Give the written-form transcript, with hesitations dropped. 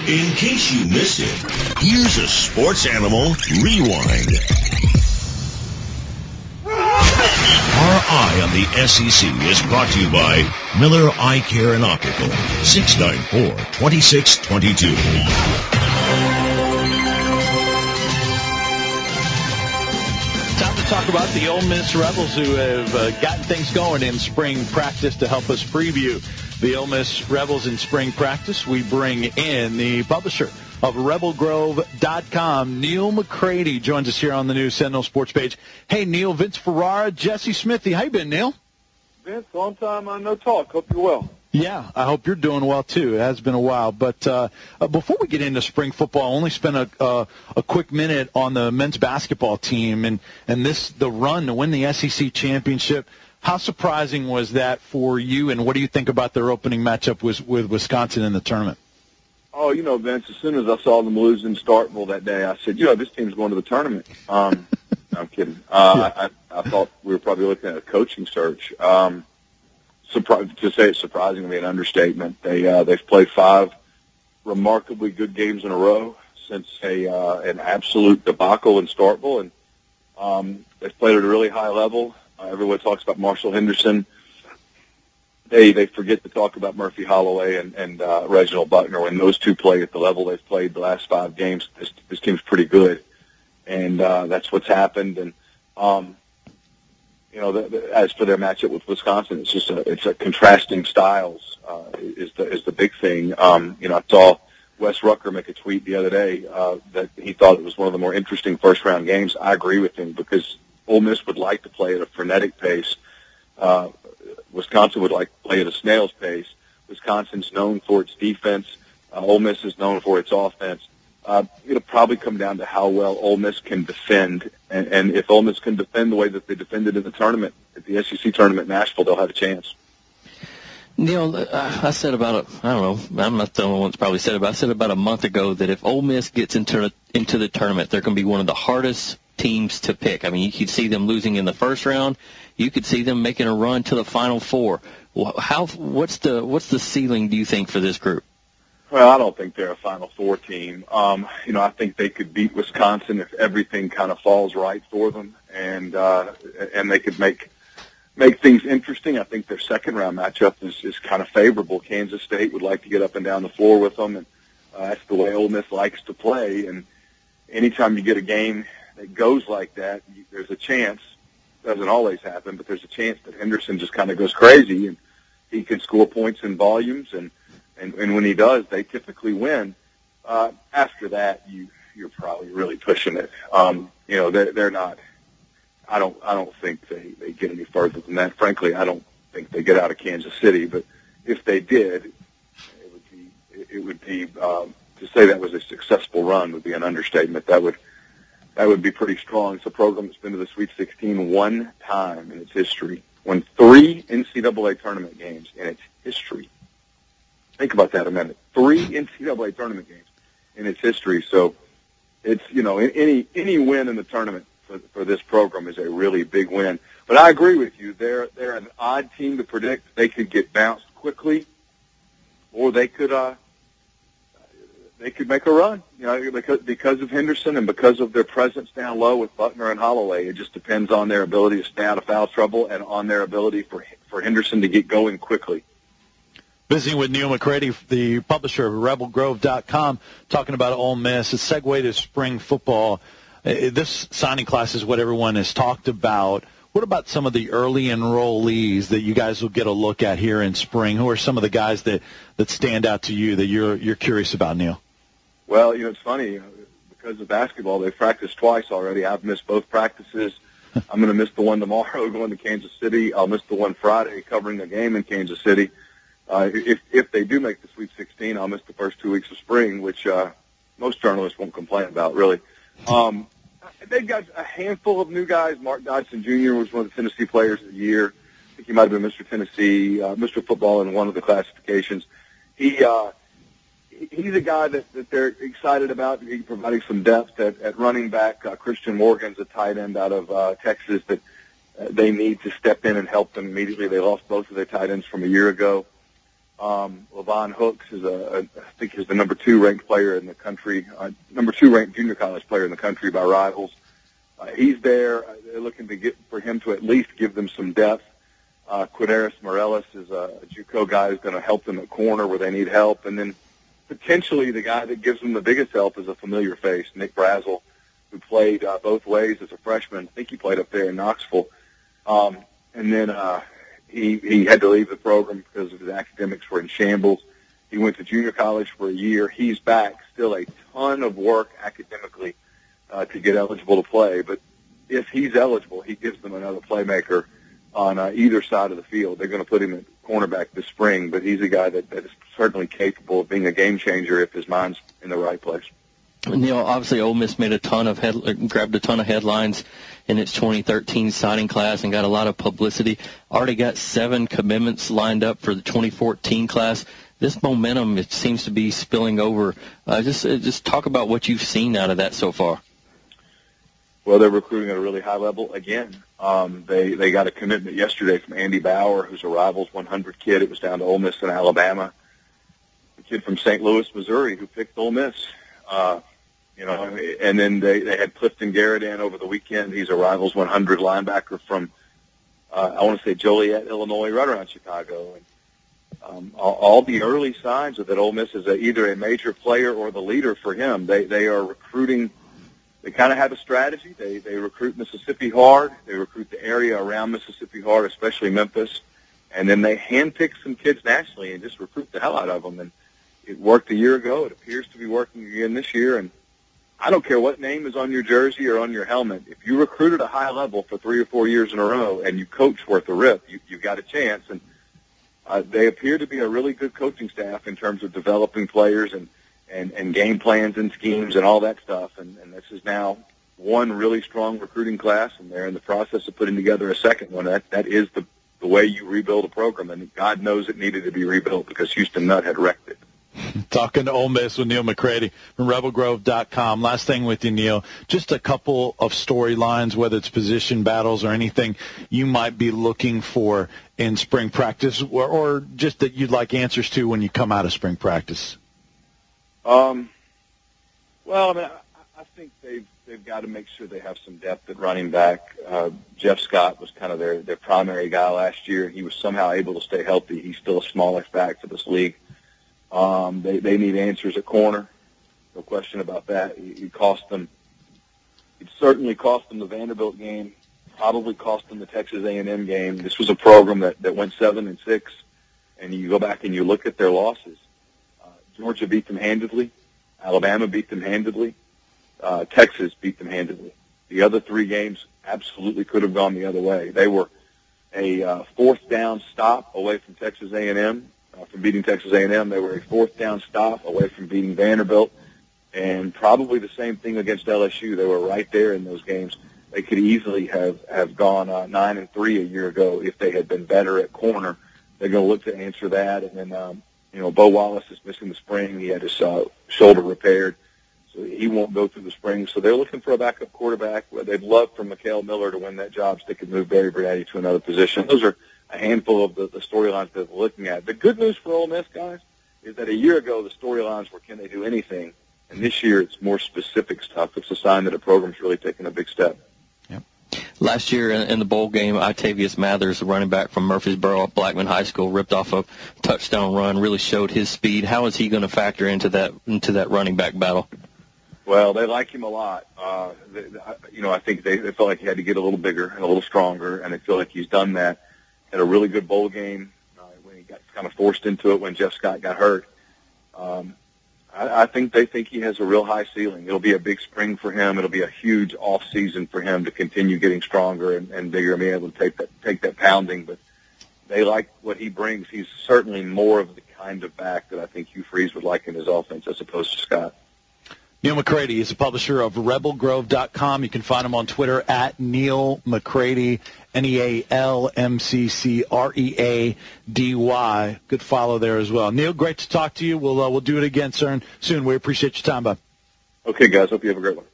In case you missed it, here's a Sports Animal Rewind. Our Eye on the SEC is brought to you by Miller Eye Care and Optical, 694-2622. Time to talk about the Ole Miss Rebels who have gotten things going in spring practice. To help us preview the Ole Miss Rebels in spring practice, we bring in the publisher of RebelGrove.com, Neal McCready, joins us here on the new Sentinel Sports page. Hey, Neal, Vince Ferrara, Jesse Smithey. How you been, Neal? Vince, long time no talk. Hope you're well. Yeah, I hope you're doing well, too. It has been a while. But before we get into spring football, I only spent a quick minute on the men's basketball team and the run to win the SEC championship. How surprising was that for you, and what do you think about their opening matchup with Wisconsin in the tournament? Oh, Vince, as soon as I saw them lose in Starkville that day, I said, this team's going to the tournament. No, I'm kidding. I thought we were probably looking at a coaching search. To say it's surprising would be an understatement. They've played 5 remarkably good games in a row since an absolute debacle in Starkville, and they've played at a really high level. Everyone talks about Marshall Henderson. They forget to talk about Murphy Holloway and Reginald Buckner. When those two play at the level they've played the last 5 games, this team's pretty good, and that's what's happened. And as for their matchup with Wisconsin, it's a contrasting styles is the big thing. I saw Wes Rucker make a tweet the other day that he thought it was one of the more interesting first-round games. I agree with him because Ole Miss would like to play at a frenetic pace. Wisconsin would like to play at a snail's pace. Wisconsin's known for its defense. Ole Miss is known for its offense. It'll probably come down to how well Ole Miss can defend. And if Ole Miss can defend the way that they defended in the tournament, at the SEC tournament in Nashville, they'll have a chance. Neal, I said I'm not the only one that's probably said it, but I said about a month ago that if Ole Miss gets into the tournament, they're going to be one of the hardest teams to pick. I mean, you could see them losing in the first round. You could see them making a run to the Final Four. What's the ceiling, do you think, for this group? Well, I don't think they're a Final Four team. I think they could beat Wisconsin if everything kind of falls right for them, and they could make things interesting. I think their second-round matchup is kind of favorable. Kansas State would like to get up and down the floor with them, and that's the way Ole Miss likes to play. And anytime you get a game that goes like that, there's a chance. Doesn't always happen, but there's a chance that Henderson just kind of goes crazy, and he can score points in volumes, and when he does, they typically win. After that, you're probably really pushing it. They're not. I don't think they get any further than that. Frankly, I don't think they get out of Kansas City. But if they did, it would be to say that was a successful run would be an understatement. That would be pretty strong. It's a program that's been to the Sweet 16 one time in its history. Won 3 NCAA tournament games in its history. Think about that a minute. 3 NCAA tournament games in its history. So it's, any win in the tournament for this program is a really big win. But I agree with you. They're an odd team to predict. They could get bounced quickly, or they could make a run. Because of Henderson and because of their presence down low with Buckner and Holloway. It just depends on their ability to stay out of foul trouble and on their ability for Henderson to get going quickly. Visiting with Neal McCready, the publisher of RebelGrove.com, talking about Ole Miss. A segue to spring football. This signing class is what everyone has talked about. What about some of the early enrollees that you guys will get a look at here in spring? Who are some of the guys that stand out to you that you're curious about, Neal? Well, it's funny. Because of basketball, they've practiced twice already. I've missed both practices. I'm going to miss the one tomorrow going to Kansas City. I'll miss the one Friday covering the game in Kansas City. If they do make the Sweet 16, I'll miss the first 2 weeks of spring, which most journalists won't complain about, really. They've got a handful of new guys. Mark Dodson Jr. was one of the Tennessee Players of the Year. I think he might have been Mr. Tennessee, Mr. Football in one of the classifications. He's a guy that they're excited about. He's providing some depth at running back. Christian Morgan's a tight end out of Texas that they need to step in and help them immediately. They lost both of their tight ends from a year ago. Levon Hooks is I think he's the number 2 ranked player in the country, number 2 ranked junior college player in the country by Rivals. He's there. They're looking to get for him to at least give them some depth. Quinteris Morales is a JUCO guy who's going to help them at corner where they need help. And then potentially the guy that gives them the biggest help is a familiar face, Nick Brazel, who played both ways as a freshman. I think he played up there in Knoxville. And then he had to leave the program because of his academics were in shambles. He went to junior college for a year. He's back. Still a ton of work academically to get eligible to play. But if he's eligible, he gives them another playmaker on either side of the field. They're going to put him at cornerback this spring, but he's a guy that is certainly capable of being a game changer if his mind's in the right place. Neal, obviously Ole Miss made grabbed a ton of headlines in its 2013 signing class and got a lot of publicity. Already got 7 commitments lined up for the 2014 class. This momentum, it seems to be spilling over. Just talk about what you've seen out of that so far. Well, they're recruiting at a really high level again. They got a commitment yesterday from Andy Bauer, who's a Rivals 100 kid. It was down to Ole Miss in Alabama. A kid from St. Louis, Missouri, who picked Ole Miss. And then they had Clifton Garrett in over the weekend. He's a Rivals 100 linebacker from, I want to say Joliet, Illinois, right around Chicago. And all the early signs are that Ole Miss is either a major player or the leader for him. They are recruiting. They kind of have a strategy. They recruit Mississippi hard. They recruit the area around Mississippi hard, especially Memphis. And then they handpick some kids nationally and just recruit the hell out of them. And it worked a year ago. It appears to be working again this year. And I don't care what name is on your jersey or on your helmet. If you recruit at a high level for 3 or 4 years in a row and you coach worth a rip, you've got a chance. And they appear to be a really good coaching staff in terms of developing players and game plans and schemes and all that stuff. And this is now one really strong recruiting class, and they're in the process of putting together a second one. That is the way you rebuild a program, and God knows it needed to be rebuilt because Houston Nutt had wrecked it. Talking to Ole Miss with Neal McCready from RebelGrove.com. Last thing with you, Neal, just a couple of storylines, whether it's position battles or anything you might be looking for in spring practice or just that you'd like answers to when you come out of spring practice. Well, I mean, I think they've got to make sure they have some depth at running back. Jeff Scott was kind of their primary guy last year. He was somehow able to stay healthy. He's still a smallish back for this league. They need answers at corner. No question about that. It cost them. It certainly cost them the Vanderbilt game. Probably cost them the Texas A&M game. This was a program that went 7-6, and you go back and you look at their losses. Georgia beat them handedly. Alabama beat them handedly. Texas beat them handedly. The other 3 games absolutely could have gone the other way. They were a fourth down stop away from Texas A&M. From beating Texas A&M, they were a fourth down stop away from beating Vanderbilt, and probably the same thing against LSU. They were right there in those games. They could easily have gone 9-3 a year ago if they had been better at corner. They're going to look to answer that, and then Bo Wallace is missing the spring. He had his shoulder repaired, so he won't go through the spring. So they're looking for a backup quarterback. They'd love for Mikael Miller to win that job so they could move Barry Bernatti to another position. Those are a handful of the storylines that we're looking at. The good news for Ole Miss, guys, is that a year ago the storylines were can they do anything, and this year it's more specific stuff. It's a sign that a program's really taken a big step. Yep. Last year in the bowl game, Octavius Mathers, the running back from Murfreesboro at Blackman High School, ripped off a touchdown run, really showed his speed. How is he going to factor into that running back battle? Well, they like him a lot. I think they felt like he had to get a little bigger and a little stronger, and they feel like he's done that. Had a really good bowl game when he got kind of forced into it when Jeff Scott got hurt. I think they think he has a real high ceiling. It'll be a big spring for him. It'll be a huge off season for him to continue getting stronger and bigger and being able to take that pounding. But they like what he brings. He's certainly more of the kind of back that I think Hugh Freeze would like in his offense as opposed to Scott. Neal McCready is the publisher of RebelGrove.com. You can find him on Twitter at Neal McCready, NealMcCready. Good follow there as well. Neal, great to talk to you. We'll do it again soon. We appreciate your time, bud. Okay, guys. Hope you have a great one.